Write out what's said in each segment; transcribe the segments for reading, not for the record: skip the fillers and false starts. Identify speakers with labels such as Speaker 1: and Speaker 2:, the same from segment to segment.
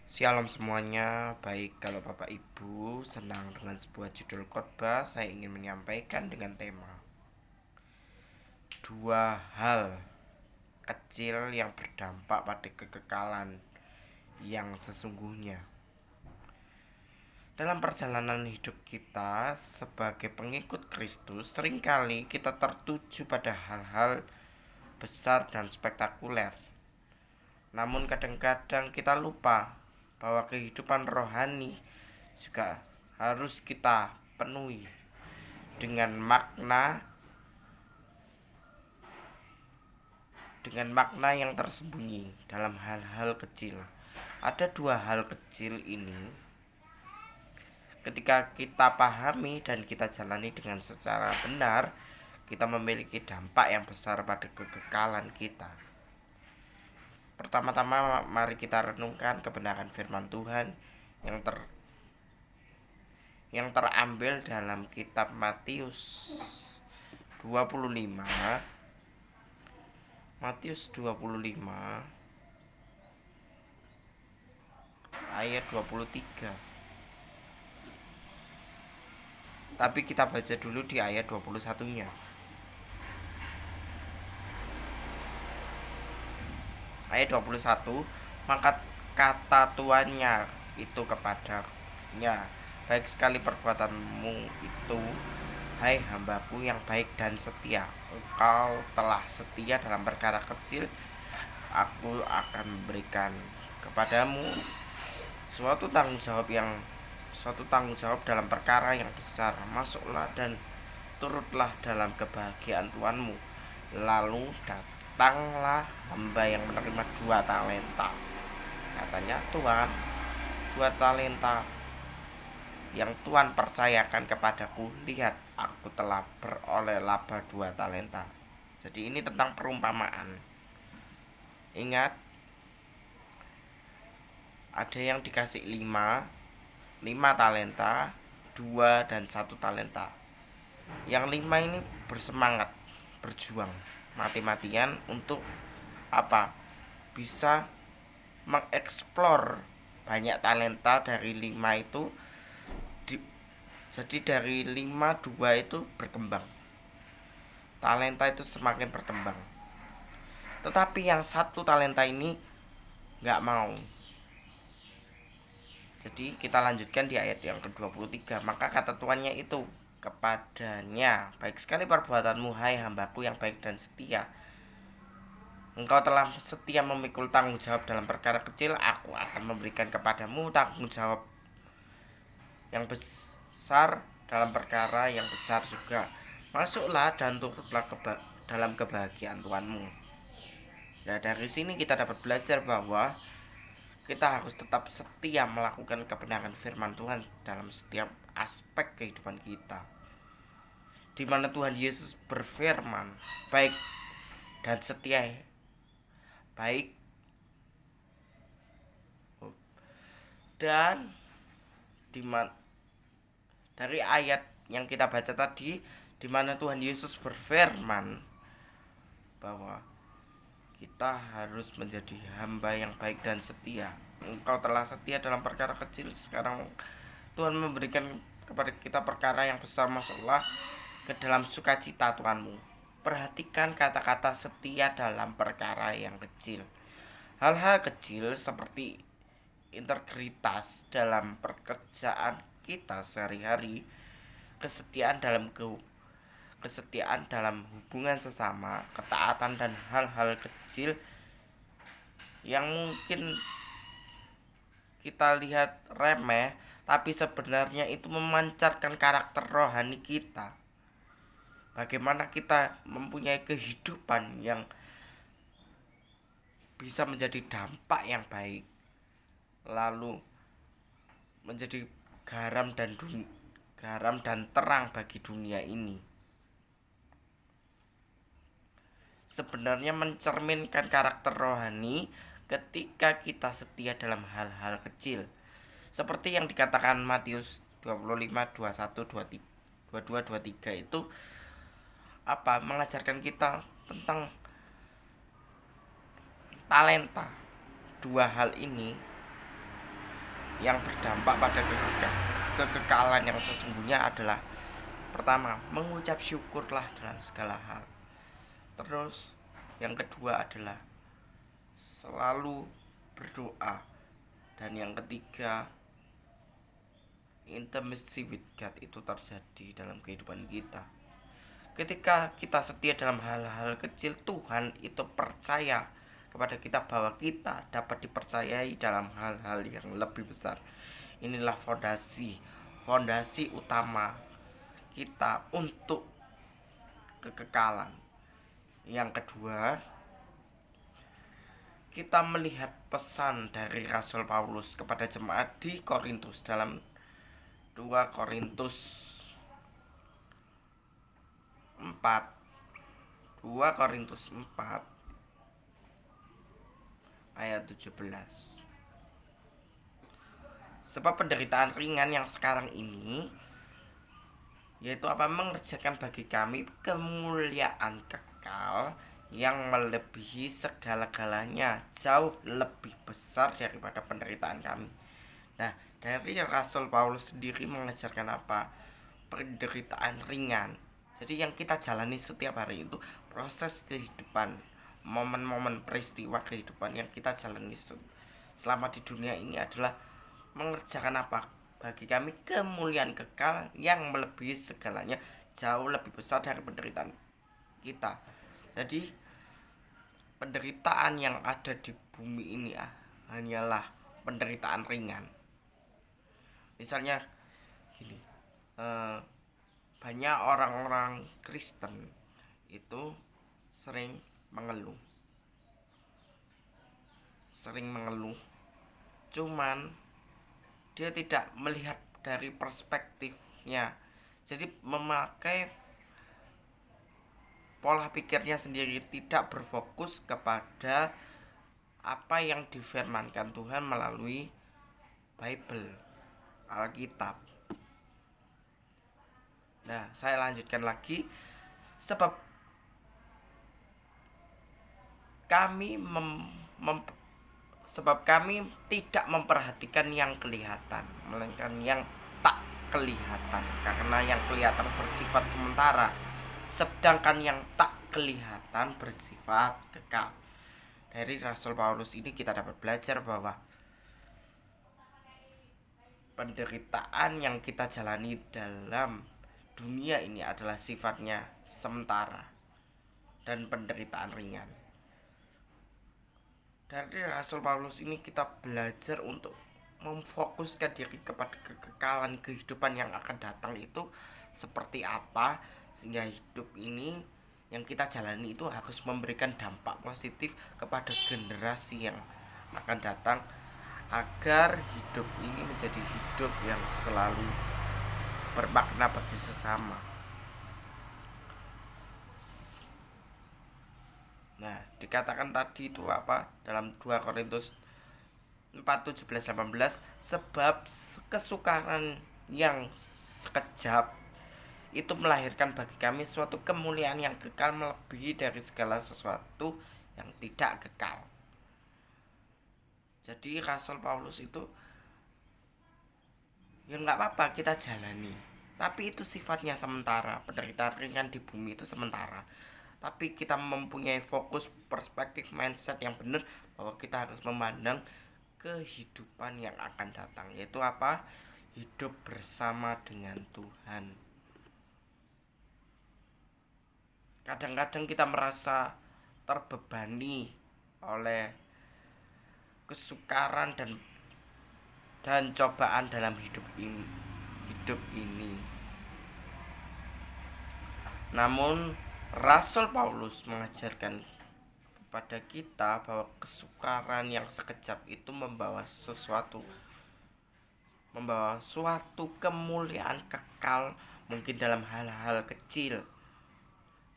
Speaker 1: Shalom semuanya, baik kalau Bapak Ibu senang dengan sebuah judul khotbah, saya ingin menyampaikan dengan tema dua hal kecil yang berdampak pada kekekalan yang sesungguhnya. Dalam perjalanan hidup kita sebagai pengikut Kristus, seringkali kita tertuju pada hal-hal besar dan spektakuler. Namun kadang-kadang kita lupa bahwa kehidupan rohani juga harus kita penuhi dengan makna yang tersembunyi dalam hal-hal kecil. Ada dua hal kecil ini, ketika kita pahami dan kita jalani dengan secara benar, kita memiliki dampak yang besar pada kekekalan kita. Pertama-tama mari kita renungkan kebenaran firman Tuhan yang terambil dalam kitab Matius 25 ayat 23. Tapi kita baca dulu di ayat 21-nya. Ayat 21, maka kata tuannya itu kepadanya, baik sekali perbuatanmu itu, hai hambaku yang baik dan setia. Engkau telah setia dalam perkara kecil, aku akan memberikan kepadamu suatu tanggung jawab dalam perkara yang besar. Masuklah dan turutlah dalam kebahagiaan Tuanmu. Lalu datanglah hamba yang menerima 2 talenta. Katanya, Tuhan, 2 talenta yang Tuhan percayakan kepadaku, lihat, aku telah beroleh laba 2 talenta. Jadi ini tentang perumpamaan. Ingat, ada yang dikasih 5 talenta, 2 dan 1 talenta. Yang 5 ini bersemangat, berjuang mati-matian untuk apa? Bisa mengeksplor banyak talenta dari 5 itu. Jadi dari 5, 2 itu berkembang. Talenta itu semakin berkembang. Tetapi yang 1 talenta ini gak mau. Jadi kita lanjutkan di ayat yang ke-23. Maka kata tuannya itu kepadanya, baik sekali perbuatanmu, hai hambaku yang baik dan setia. Engkau telah setia memikul tanggung jawab dalam perkara kecil, aku akan memberikan kepadamu tanggung jawab yang besar dalam perkara yang besar juga. Masuklah dan turutlah dalam kebahagiaan Tuhanmu. Nah, dari sini kita dapat belajar bahwa kita harus tetap setia melakukan kebenaran firman Tuhan dalam setiap aspek kehidupan kita, di mana Tuhan Yesus berfirman, baik dan setia, baik dan dari ayat yang kita baca tadi, di mana Tuhan Yesus berfirman bahwa kita harus menjadi hamba yang baik dan setia. Engkau telah setia dalam perkara kecil, sekarang Tuhan memberikan kepada kita perkara yang besar. Masuklah ke dalam sukacita Tuhanmu. Perhatikan kata-kata setia dalam perkara yang kecil. Hal-hal kecil seperti integritas dalam pekerjaan kita sehari-hari, kesetiaan dalam hubungan sesama, ketaatan dan hal-hal kecil yang mungkin kita lihat remeh, tapi sebenarnya itu memancarkan karakter rohani kita. Bagaimana kita mempunyai kehidupan yang bisa menjadi dampak yang baik, lalu menjadi garam dan terang bagi dunia ini. Sebenarnya mencerminkan karakter rohani ketika kita setia dalam hal-hal kecil, seperti yang dikatakan Matius 25, 21, 22, 23 itu mengajarkan kita tentang talenta. 2 hal ini yang berdampak pada kekekalan yang sesungguhnya adalah pertama, mengucap syukurlah dalam segala hal. Terus yang kedua adalah selalu berdoa. Dan yang ketiga, intimacy with God itu terjadi dalam kehidupan kita. Ketika kita setia dalam hal-hal kecil, Tuhan itu percaya kepada kita bahwa kita dapat dipercayai dalam hal-hal yang lebih besar. Inilah fondasi utama kita untuk kekekalan. Yang kedua, kita melihat pesan dari Rasul Paulus kepada jemaat di Korintus dalam 2 Korintus 4 ayat 17. Sebab penderitaan ringan yang sekarang ini, yaitu mengerjakan bagi kami kemuliaan kekal yang melebihi segala-galanya, jauh lebih besar daripada penderitaan kami. Nah, dari Rasul Paulus sendiri mengajarkan penderitaan ringan. Jadi yang kita jalani setiap hari itu proses kehidupan, momen-momen peristiwa kehidupan yang kita jalani selama di dunia ini adalah mengerjakan bagi kami kemuliaan kekal yang melebihi segalanya, jauh lebih besar dari penderitaan kita. Jadi penderitaan yang ada di bumi ini hanyalah penderitaan ringan. Misalnya gini, banyak orang-orang Kristen itu sering mengeluh, cuman dia tidak melihat dari perspektifnya. Jadi memakai pola pikirnya sendiri, tidak berfokus kepada apa yang difirmankan Tuhan melalui Bible, Alkitab. Nah, saya lanjutkan lagi. Sebab kami tidak memperhatikan yang kelihatan, melainkan yang tak kelihatan. Karena yang kelihatan bersifat sementara, sedangkan yang tak kelihatan bersifat kekal. Dari Rasul Paulus ini kita dapat belajar bahwa penderitaan yang kita jalani dalam dunia ini adalah sifatnya sementara dan penderitaan ringan. Dari Rasul Paulus ini kita belajar untuk memfokuskan diri kepada kekekalan kehidupan yang akan datang itu seperti apa, sehingga hidup ini yang kita jalani itu harus memberikan dampak positif kepada generasi yang akan datang, agar hidup ini menjadi hidup yang selalu bermakna bagi sesama. Nah, dikatakan tadi itu dalam 2 Korintus 4:17-18, sebab kesukaran yang sekejap itu melahirkan bagi kami suatu kemuliaan yang kekal melebihi dari segala sesuatu yang tidak kekal. Jadi Rasul Paulus itu ya nggak apa-apa kita jalani, tapi itu sifatnya sementara. Penderitaan ringan di bumi itu sementara, tapi kita mempunyai fokus, perspektif, mindset yang benar bahwa kita harus memandang kehidupan yang akan datang, yaitu hidup bersama dengan Tuhan. Kadang-kadang kita merasa terbebani oleh kesukaran dan cobaan dalam hidup ini. Namun Rasul Paulus mengajarkan kepada kita bahwa kesukaran yang sekejap itu membawa suatu kemuliaan kekal, mungkin dalam hal-hal kecil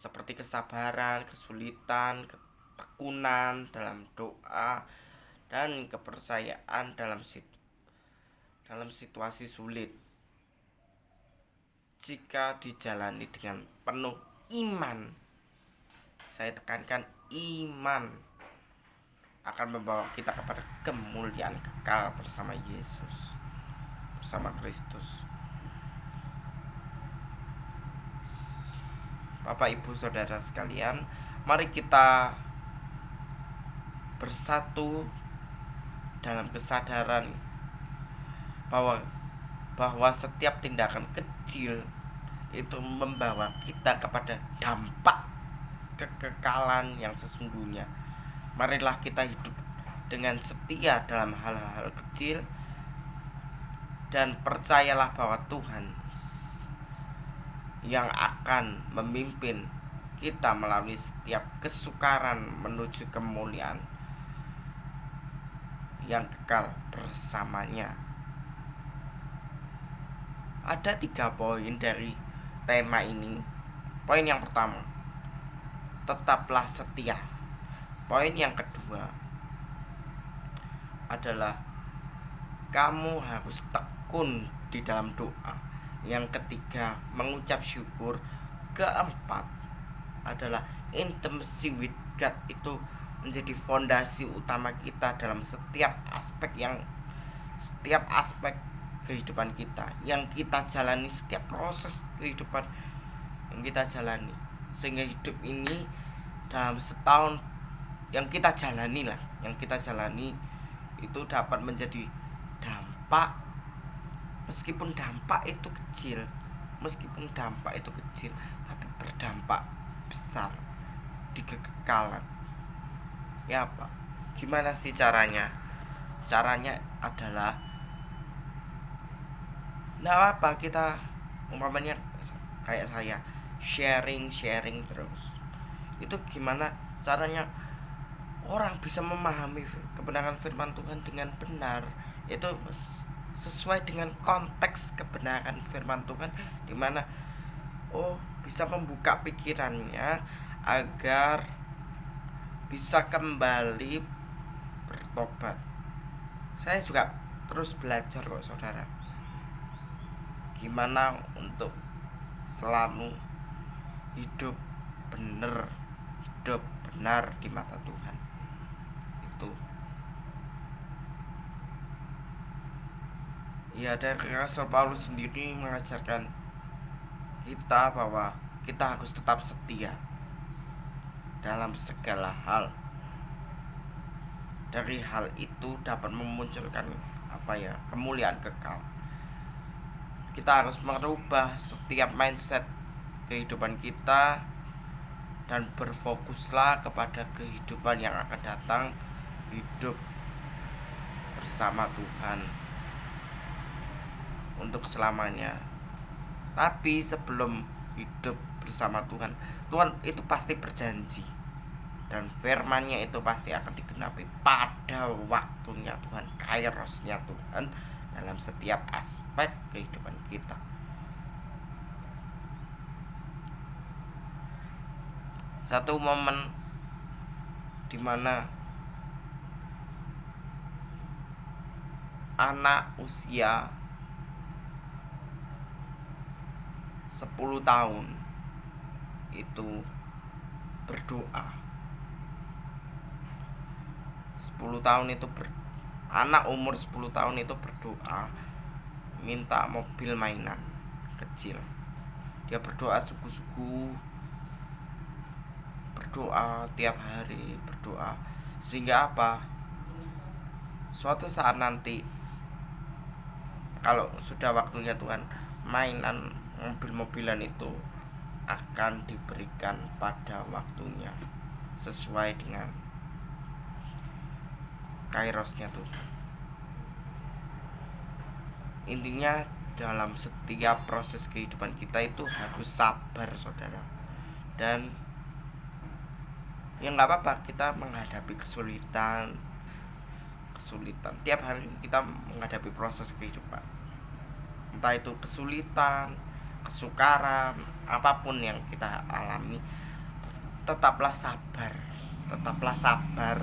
Speaker 1: seperti kesabaran, kesulitan, ketekunan dalam doa, dan kepercayaan dalam situasi sulit. Jika dijalani dengan penuh iman, saya tekankan iman, akan membawa kita kepada kemuliaan kekal bersama Yesus, bersama Kristus. Bapak, Ibu, Saudara sekalian, mari kita bersatu dalam kesadaran bahwa setiap tindakan kecil itu membawa kita kepada dampak kekekalan yang sesungguhnya. Marilah kita hidup dengan setia dalam hal-hal kecil, dan percayalah bahwa Tuhan yang akan memimpin kita melalui setiap kesukaran menuju kemuliaan yang kekal bersamanya. Ada 3 poin dari tema ini. Poin yang pertama, tetaplah setia. Poin yang kedua adalah kamu harus tekun di dalam doa. Yang ketiga, mengucap syukur. Keempat adalah intimacy with God, itu menjadi fondasi utama kita dalam setiap aspek kehidupan kita yang kita jalani, setiap proses kehidupan yang kita jalani, sehingga hidup ini dalam setahun yang kita jalani itu dapat menjadi dampak, meskipun dampak itu kecil, tapi berdampak besar di kekekalan. Ya Pak, gimana sih caranya? Caranya adalah nggak apa, kita umpamanya kayak saya sharing terus. Itu gimana caranya orang bisa memahami kebenaran firman Tuhan dengan benar? Itu sesuai dengan konteks kebenaran firman Tuhan, dimana bisa membuka pikirannya agar bisa kembali bertobat. Saya juga terus belajar kok, saudara, gimana untuk selalu hidup benar di mata Tuhan. Itu ya, dari Rasul Paulus sendiri mengajarkan kita bahwa kita harus tetap setia dalam segala hal. Dari hal itu dapat memunculkan kemuliaan kekal. Kita harus merubah setiap mindset kehidupan kita dan berfokuslah kepada kehidupan yang akan datang, hidup bersama Tuhan untuk selamanya. Tapi sebelum hidup bersama Tuhan itu pasti berjanji, dan firman-Nya itu pasti akan digenapi pada waktunya Tuhan, kairosnya Tuhan dalam setiap aspek kehidupan kita. Satu momen dimana anak usia 10 tahun itu berdoa. 10 tahun itu anak umur 10 tahun itu berdoa minta mobil mainan kecil. Dia berdoa sungguh-sungguh, berdoa tiap hari, berdoa sehingga suatu saat nanti kalau sudah waktunya Tuhan, mainan mobil-mobilan itu akan diberikan pada waktunya sesuai dengan kairosnya Tuhan. Intinya dalam setiap proses kehidupan kita itu harus sabar, saudara. Dan ya nggak apa-apa kita menghadapi kesulitan. Tiap hari kita menghadapi proses kehidupan, entah itu kesulitan, kesukaran, apapun yang kita alami, tetaplah sabar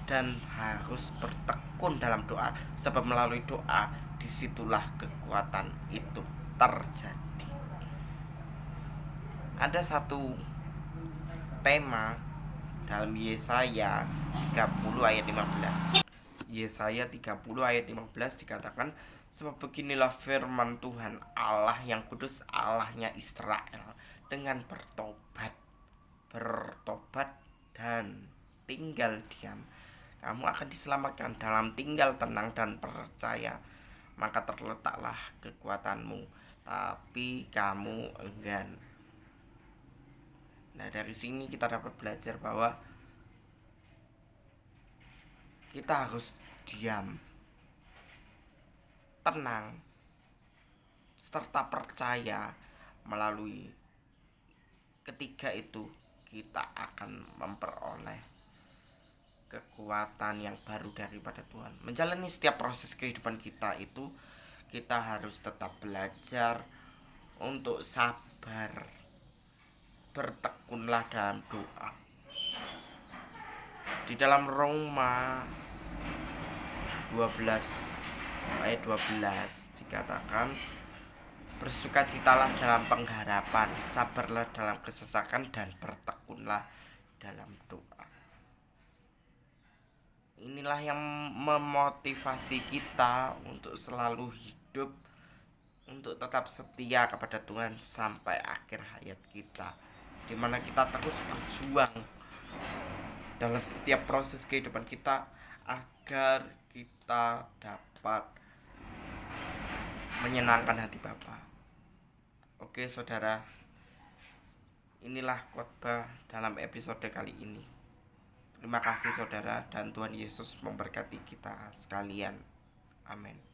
Speaker 1: dan harus bertekun dalam doa, sebab melalui doa disitulah kekuatan itu terjadi. Ada satu tema dalam Yesaya 30 ayat 15. Yesaya 30 ayat 15 dikatakan, sebab beginilah firman Tuhan Allah yang kudus, Allahnya Israel, dengan bertobat dan tinggal diam, kamu akan diselamatkan. Dalam tinggal tenang dan percaya, maka terletaklah kekuatanmu, tapi kamu enggan. Nah, dari sini kita dapat belajar bahwa kita harus diam, tenang, serta percaya. Melalui ketiga itu kita akan memperoleh kekuatan yang baru daripada Tuhan. Menjalani setiap proses kehidupan kita itu, kita harus tetap belajar untuk sabar, bertekunlah dalam doa. Di dalam Roma 12 ayat 12 dikatakan, bersukacitalah dalam pengharapan, sabarlah dalam kesesakan, dan bertekunlah dalam doa. Inilah yang memotivasi kita untuk selalu hidup, untuk tetap setia kepada Tuhan sampai akhir hayat kita, dimana kita terus berjuang dalam setiap proses kehidupan kita agar kita dapat menyenangkan hati Bapa. Oke saudara, inilah khotbah dalam episode kali ini. Terima kasih saudara, dan Tuhan Yesus memberkati kita sekalian. Amin.